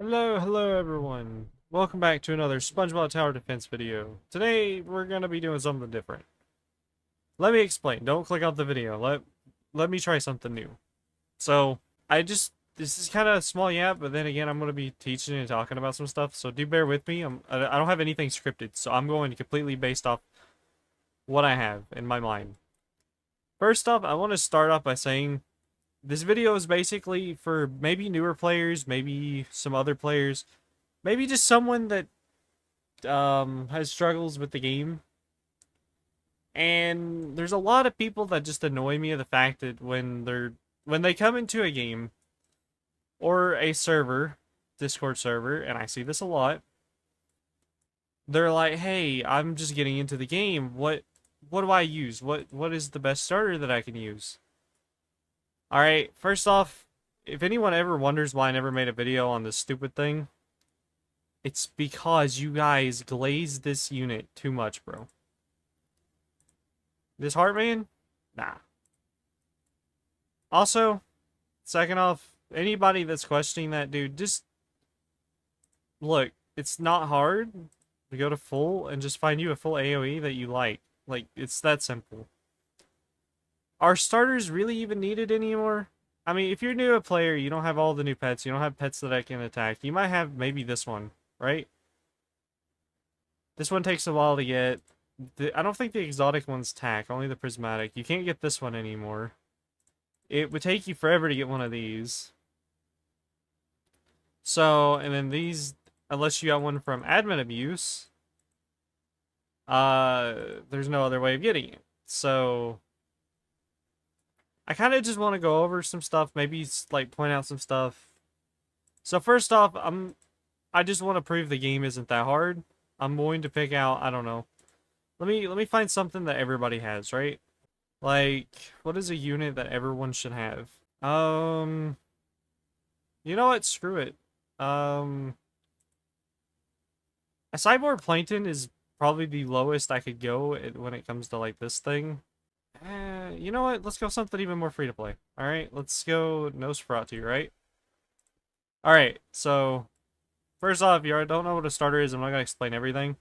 Hello everyone. Welcome back to another SpongeBob Tower Defense video. Today we're gonna be doing something different. Let me explain. Don't click off the video. Let me try something new. So this is kind of small, yeah, but then again I'm gonna be teaching and talking about some stuff. So do bear with me. I don't have anything scripted, so I'm going completely based off what I have in my mind. First off, I want to start off by saying this video is basically for maybe newer players, maybe some other players, maybe just someone that has struggles with the game. And there's a lot of people that just annoy me of the fact that when they come into a game or a server, Discord server, and I see this a lot, they're like, "Hey, I'm just getting into the game. What do I use? What is the best starter that I can use?" Alright, first off, if anyone ever wonders why I never made a video on this stupid thing, it's because you guys glazed this unit too much, bro. This Heartman? Nah. Also, second off, anybody that's questioning that, dude, just look, it's not hard to go to full and just find you a full AoE that you like. Like, it's that simple. Are starters really even needed anymore? I mean, if you're new a player, you don't have all the new pets, you don't have pets that can attack, you might have maybe this one, right? This one takes a while to get. I don't think the exotic ones tack, only the prismatic. You can't get this one anymore. It would take you forever to get one of these. So, and then these, unless you got one from admin abuse, there's no other way of getting it. So, I kind of just want to go over some stuff, maybe like point out some stuff. So first off, I just want to prove the game isn't that hard. I'm going to pick out, I don't know. Let me find something that everybody has, right? Like, what is a unit that everyone should have? You know what? Screw it. A cyborg plankton is probably the lowest I could go when it comes to like this thing. You know what? Let's go something even more free to play. Alright, let's go Nosferatu, right? Alright, so first off, if you don't know what a starter is, I'm not going to explain everything.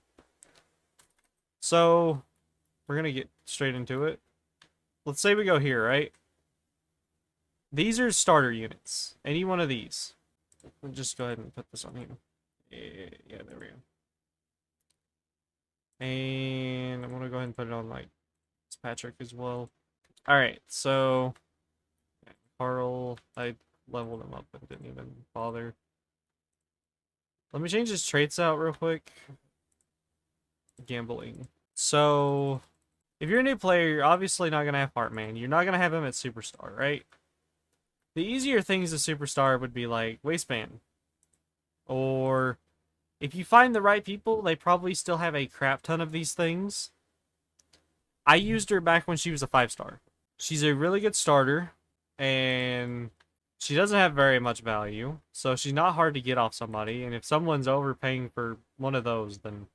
So, we're going to get straight into it. Let's say we go here, right? These are starter units. Any one of these. We'll just go ahead and put this on here. Yeah, there we go. And I'm going to go ahead and put it on, like, Patrick as well. Alright, so Carl, I leveled him up and didn't even bother. Let me change his traits out real quick. Gambling. So, if you're a new player, you're obviously not going to have Heartman. You're not going to have him at Superstar, right? The easier things at Superstar would be like Waistband. Or, if you find the right people, they probably still have a crap ton of these things. I used her back when she was a 5-star. She's a really good starter, and she doesn't have very much value, so she's not hard to get off somebody, and if someone's overpaying for one of those, then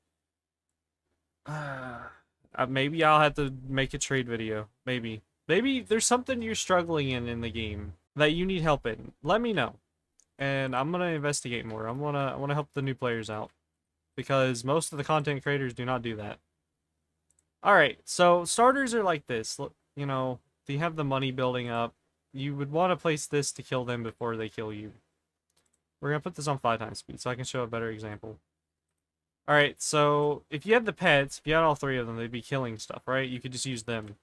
maybe I'll have to make a trade video. Maybe there's something you're struggling in the game that you need help in. Let me know, and I'm gonna investigate more. I wanna help the new players out, because most of the content creators do not do that. Alright, so starters are like this. You know, if you have the money building up, you would want to place this to kill them before they kill you. We're going to put this on 5x speed so I can show a better example. Alright, so if you had the pets, if you had all three of them, they'd be killing stuff, right? You could just use them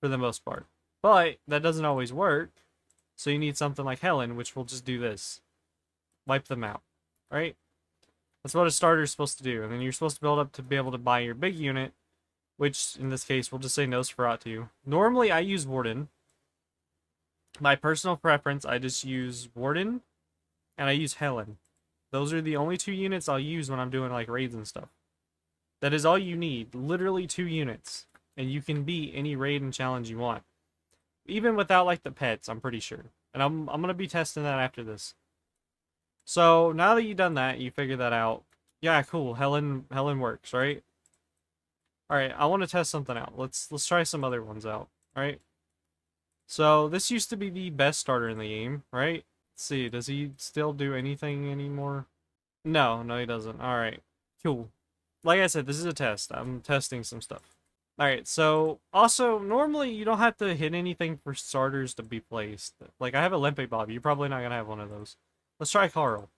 for the most part. But that doesn't always work, so you need something like Helen, which will just do this. Wipe them out, right? That's what a starter is supposed to do. And then you're supposed to build up to be able to buy your big unit, which, in this case, we'll just say Nosferatu. Normally, I use Warden. My personal preference, I just use Warden, and I use Helen. Those are the only two units I'll use when I'm doing, like, raids and stuff. That is all you need. Literally 2 units. And you can beat any raid and challenge you want. Even without, like, the pets, I'm pretty sure. And I'm going to be testing that after this. So, now that you've done that, you figure that out. Yeah, cool. Helen works, right? Alright, I want to test something out. Let's try some other ones out. Alright? So, this used to be the best starter in the game, right? Let's see, does he still do anything anymore? No, no, he doesn't. All right, cool. Like I said, this is a test. I'm testing some stuff. All right, so also normally you don't have to hit anything for starters to be placed. Like I have Olympic Bob. You're probably not gonna have one of those. Let's try Carl.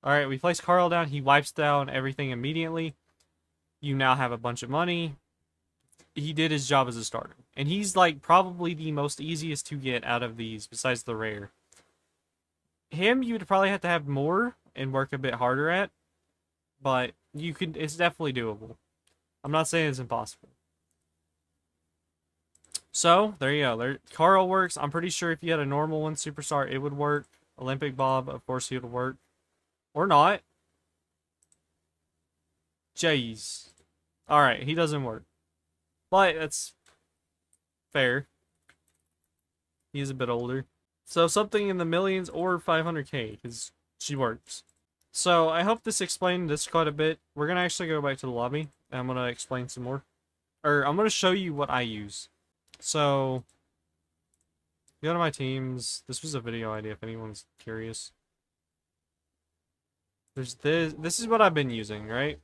All right, we place Carl down. He wipes down everything immediately. You now have a bunch of money. He did his job as a starter. And he's like probably the most easiest to get out of these besides the rare. Him, you'd probably have to have more and work a bit harder at, but you could, it's definitely doable. I'm not saying it's impossible. So, there you go. There, Carl works. I'm pretty sure if you had a normal one superstar, it would work. Olympic Bob, of course, he would work. Or not. Jeez. Alright, he doesn't work. But that's fair. He's a bit older. So something in the millions or 500k, because she works. So I hope this explained this quite a bit. We're going to actually go back to the lobby, and I'm going to explain some more. Or I'm going to show you what I use. So, go to my teams. This was a video idea if anyone's curious. There's this. This is what I've been using, right?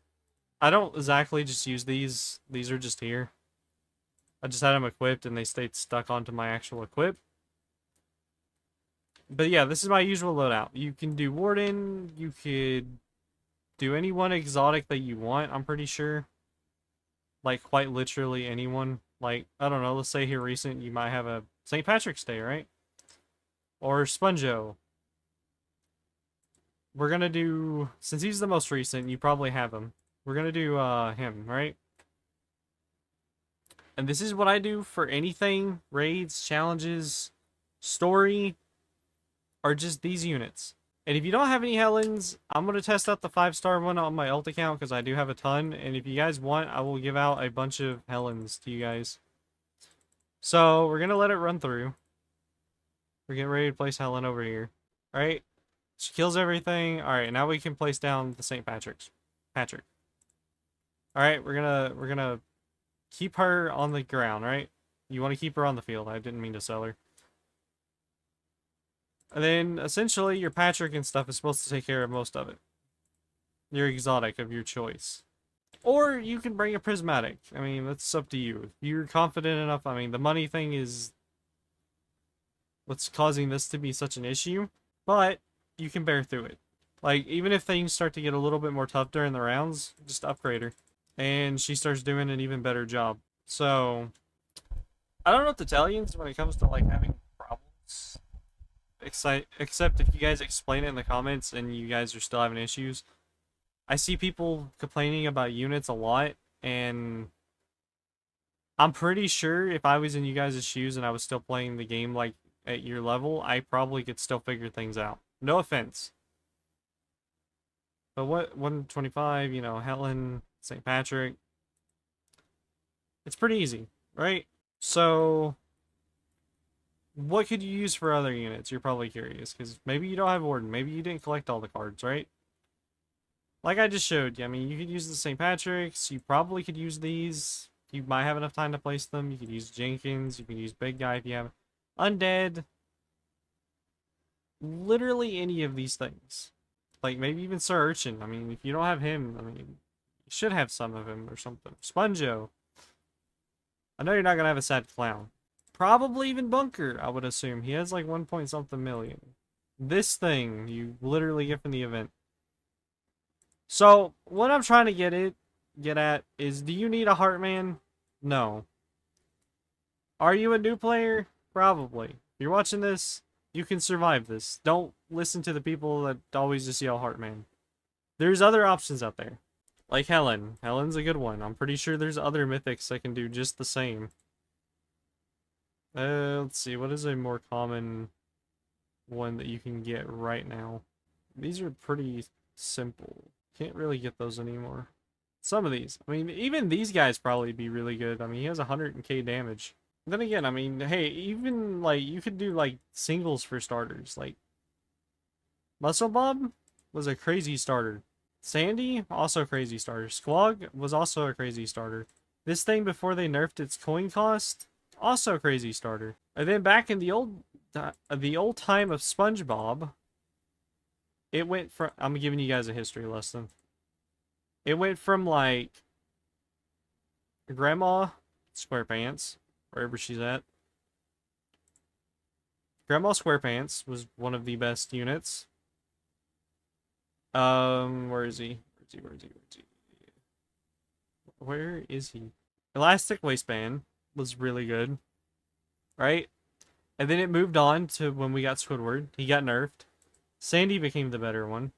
I don't exactly just use these. These are just here. I just had them equipped and they stayed stuck onto my actual equip. But yeah, this is my usual loadout. You can do Warden. You could do any one exotic that you want, I'm pretty sure. Like, quite literally anyone. Like, I don't know, let's say here recent, you might have a St. Patrick's Day, right? Or SpongeBob. We're gonna do, since he's the most recent, you probably have him. We're gonna do him, right? And this is what I do for anything, raids, challenges, story, or just these units. And if you don't have any Helens, I'm going to test out the 5-star one on my ult account because I do have a ton. And if you guys want, I will give out a bunch of Helens to you guys. So we're going to let it run through. We're getting ready to place Helen over here. Alright. She kills everything. Alright, now we can place down the St. Patrick's. Patrick. Alright, we're gonna keep her on the ground, right? You want to keep her on the field. I didn't mean to sell her. And then, essentially, your Patrick and stuff is supposed to take care of most of it. Your exotic of your choice. Or you can bring a prismatic. I mean, that's up to you. If you're confident enough, I mean, the money thing is what's causing this to be such an issue. But you can bear through it. Like, even if things start to get a little bit more tough during the rounds, just upgrade her. And she starts doing an even better job. So, I don't know what to tell you when it comes to, like, having problems. Except if you guys explain it in the comments and you guys are still having issues. I see people complaining about units a lot, and I'm pretty sure if I was in you guys' shoes and I was still playing the game, like, at your level, I probably could still figure things out. No offense. But what, 125, you know, Helen, St. Patrick. It's pretty easy, right? So, what could you use for other units? You're probably curious, because maybe you don't have Warden. Maybe you didn't collect all the cards, right? Like I just showed you, I mean, you could use the St. Patrick's. You probably could use these. You might have enough time to place them. You could use Jenkins. You can use Big Guy if you have Undead. Literally any of these things. Like, maybe even Sir Urchin. I mean, if you don't have him, I mean, you should have some of him or something. SpongeBob. I know you're not going to have a sad clown. Probably even Bunker, I would assume. He has like 1 point something million. This thing, you literally get from the event. So, what I'm trying to get at is, do you need a Heartman? No. Are you a new player? Probably. If you're watching this, you can survive this. Don't listen to the people that always just yell Heartman. There's other options out there. Like Helen. Helen's a good one. I'm pretty sure there's other mythics that can do just the same. Let's see. What is a more common one that you can get right now? These are pretty simple. Can't really get those anymore. Some of these. I mean, even these guys probably be really good. I mean, he has 100k damage. Then again, I mean, hey, even, like, you could do, like, singles for starters. Like, Muscle Bob was a crazy starter. Sandy, also a crazy starter. Squog was also a crazy starter. This thing, before they nerfed its coin cost, also a crazy starter. And then back in the old time of SpongeBob, It went from, I'm giving you guys a history lesson. It went from like Grandma Squarepants, wherever she's at. Grandma Squarepants was one of the best units. Where is he? Where is he? Elastic Waistband was really good, right? And then it moved on to when we got Squidward. He got nerfed. Sandy became the better one.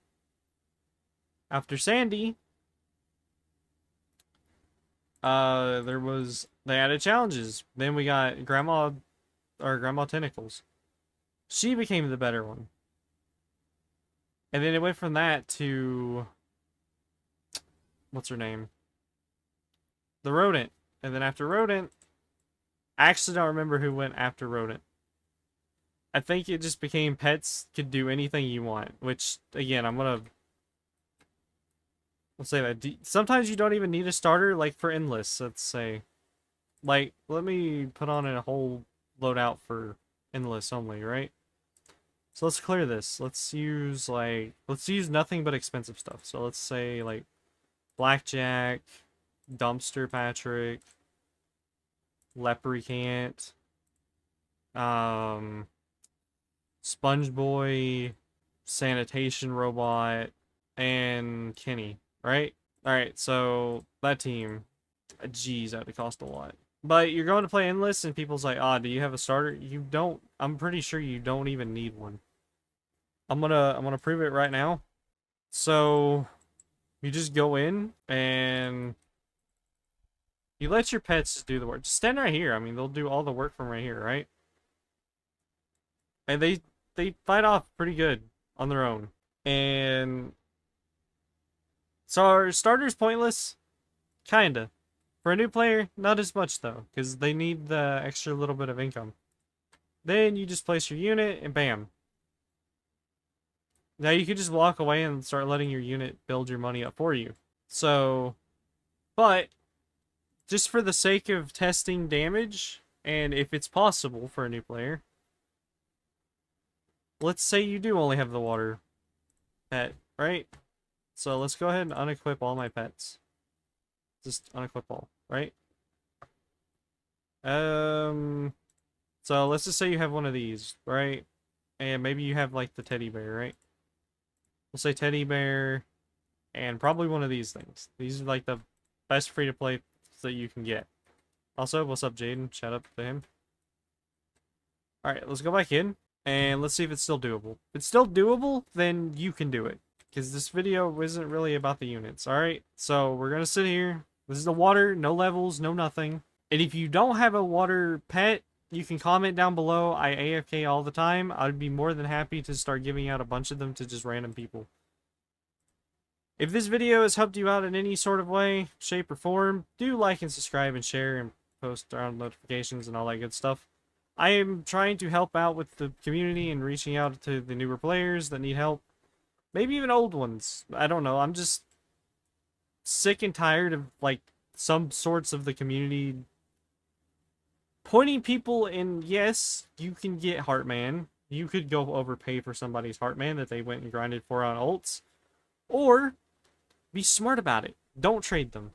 After Sandy, they added challenges. Then we got Grandma Tentacles. She became the better one. And then it went from that to, what's her name? The Rodent. And then after Rodent, I actually don't remember who went after Rodent. I think it just became pets could do anything you want, which, again, I'll say that. Sometimes you don't even need a starter, like for Endless, let's say. Like, let me put on a whole loadout for Endless only, right? So let's clear this. Let's use nothing but expensive stuff. So let's say, like, Blackjack, Dumpster Patrick, Leprechaun, SpongeBob, Sanitation Robot, and Kenny, right? Alright, so that team, geez, that would cost a lot. But you're going to play Endless, and people's like, do you have a starter? You don't, I'm pretty sure you don't even need one. I'm gonna prove it right now. So, you just go in, and you let your pets do the work. Just stand right here. I mean, they'll do all the work from right here, right? And they fight off pretty good on their own. And so our starter's pointless? Kinda. For a new player, not as much though, because they need the extra little bit of income. Then you just place your unit and bam. Now you could just walk away and start letting your unit build your money up for you. So, but just for the sake of testing damage, and if it's possible for a new player, let's say you do only have the water pet, right? So let's go ahead and unequip all my pets. Just unequip all, right? So let's just say you have one of these, right? And maybe you have like the teddy bear, right? We'll say teddy bear and probably one of these things. These are like the best free-to-play that you can get. Also, what's up, Jaden? Shout out to him. Alright, let's go back in. And let's see if it's still doable. If it's still doable, then you can do it. Because this video isn't really about the units, alright? So, we're going to sit here. This is the water, no levels, no nothing. And if you don't have a water pet, you can comment down below. I AFK all the time. I'd be more than happy to start giving out a bunch of them to just random people. If this video has helped you out in any sort of way, shape, or form, do like and subscribe and share and post around notifications and all that good stuff. I am trying to help out with the community and reaching out to the newer players that need help. Maybe even old ones. I don't know. I'm just sick and tired of, like, some sorts of the community pointing people in. Yes, you can get Heartman. You could go overpay for somebody's Heartman that they went and grinded for on ults. Or be smart about it. Don't trade them.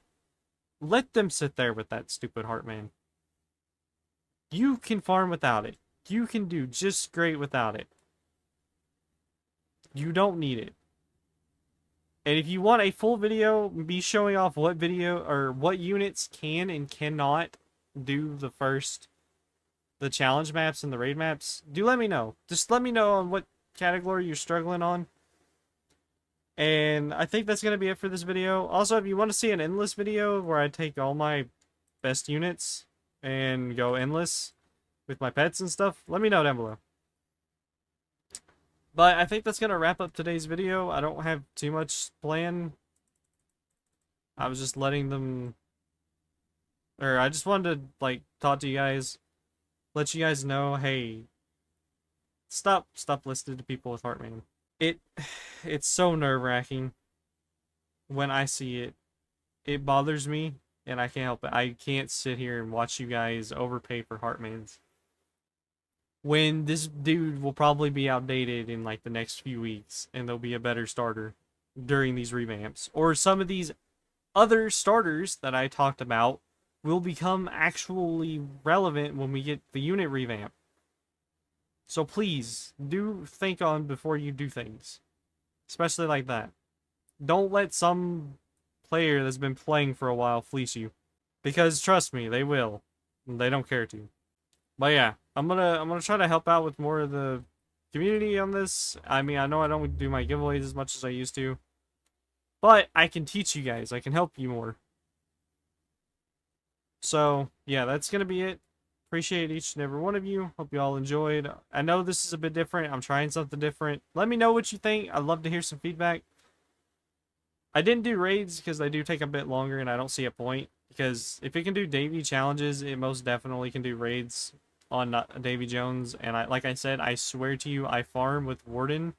Let them sit there with that stupid Heartman. You can farm without it. You can do just great without it. You don't need it. And if you want a full video, me showing off what video or what units can and cannot do the challenge maps and the raid maps, do let me know. Just let me know on what category you're struggling on. And I think that's going to be it for this video. Also, if you want to see an endless video where I take all my best units and go endless with my pets and stuff, let me know down below. But I think that's going to wrap up today's video. I don't have too much planned. I was just letting them... Or I just wanted to, like, talk to you guys. Let you guys know, hey, stop listening to people with Heartman. It's so nerve-wracking when I see it. It bothers me, and I can't help it. I can't sit here and watch you guys overpay for Heartmans. when this dude will probably be outdated in like the next few weeks, and there'll be a better starter during these revamps. Or some of these other starters that I talked about will become actually relevant when we get the unit revamp. So please, do think on before you do things. Especially like that. Don't let some player that's been playing for a while fleece you. Because trust me, they will. They don't care to. But yeah, I'm gonna try to help out with more of the community on this. I mean, I know I don't do my giveaways as much as I used to. But I can teach you guys. I can help you more. So, yeah, that's going to be it. Appreciate each and every one of you. Hope you all enjoyed. I know this is a bit different. I'm trying something different. Let me know what you think. I'd love to hear some feedback. I didn't do raids because they do take a bit longer and I don't see a point. Because if it can do Davy challenges, it most definitely can do raids on Davy Jones. And like I said, I swear to you, I farm with Warden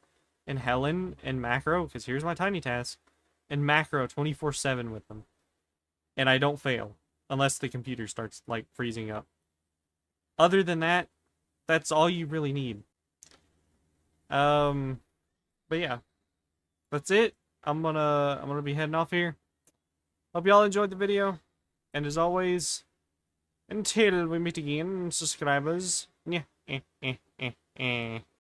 and Helen and Macro. Because here's my tiny task. And Macro 24/7 with them. And I don't fail. Unless the computer starts, like, freezing up. Other than that, that's all you really need. But yeah. That's it. I'm gonna be heading off here. Hope y'all enjoyed the video. And as always, until we meet again, subscribers. Yeah.